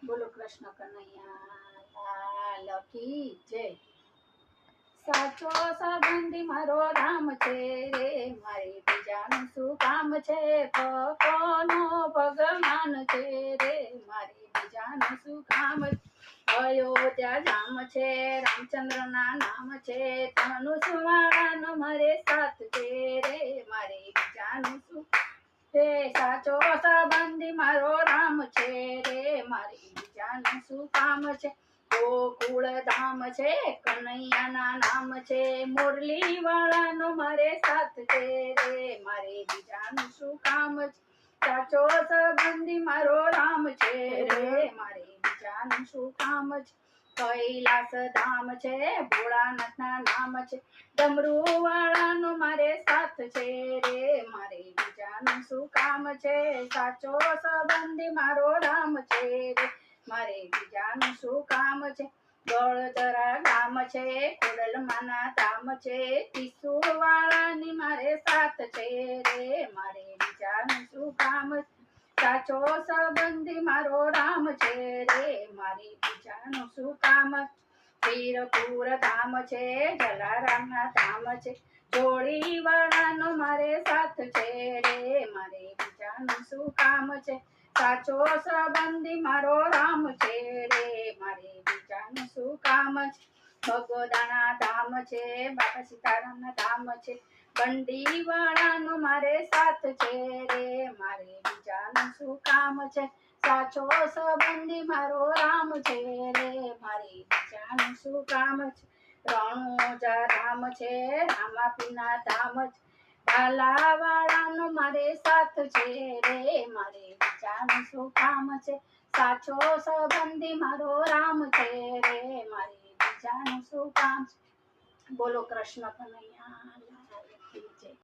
બોલો કૃષ્ણ કનૈયા લાલ કી જય. સાચો સંબંધી મારો રામ છે રે, મારે બીજાનું શું કામ છે? ભક્તોનો ભગવાન છે રે, મારે બીજાનું શું કામ? અયોધ્યા ધામ છે, રામચંદ્ર ના નામ છે, ધનુષ વાળાનો મારે સાથ છે રે, મારે બીજાનું શું? તે સાચો સંબંધી મારો રામ છે રે, મારે બીજાનું શું કામ છે? ગોકુળ ધામ છે, કનૈયાના નામ છે, મુરલી વાળાનો મારે સાથ છે રે, મારે બીજાનું શું કામ છે? સાચો સંબંધી મારો રામ છે રે, મારે બીજાનું શું કામ છે? કૈલાસ ધામ છે, ભોળાનાથ ના નામ છે, ડમરૂ વાળાનો મારે સાથ છે રે, મારે બીજાનું શું કામ છે? સાચો સંબંધી મારો રામ છે રે, મારે બીજાનું શું કામ છે? ગળધરા ગામ છે, ખોડલમાના ધામ છે, ત્રિશુળ વાળાની મારે સાથ છે રે, મારે બીજાનું શું કામ છે? સાચો સંબંધી મારો રામ છે રે, મારે બીજાનું શું કામ? વીરપુર ધામ છે, જલારામ ના ધામ છે, જોડી વાળાનો મારે સાથ છે રે, મારે બીજાનું શું કામ છે? સાચો સંબંધી મારો રામ છે રે, મારે બીજાનું શું કામ છે? ભગોદાણા ધામ છે, બાપા સીતારામ ના ધામ છે, બંડી વાળાનો મારે સાથ છે રે, મારે બીજાનું શું કામ છે? સાચો સંબંધી મારો રામ છે રે, મારે બીજાનું શું કામ છે? રણુજા ધામ છે, રામાપીના ધામ છે, ઢાલા વાળાનો મારે સાથ છે રે, મારે બીજાનું શું કામ છે? સાચો સંબંધી મારો રામ છે રે, મારે બીજાનું શું કામ છે? બોલો કૃષ્ણ કનૈયા લાલ કી જય.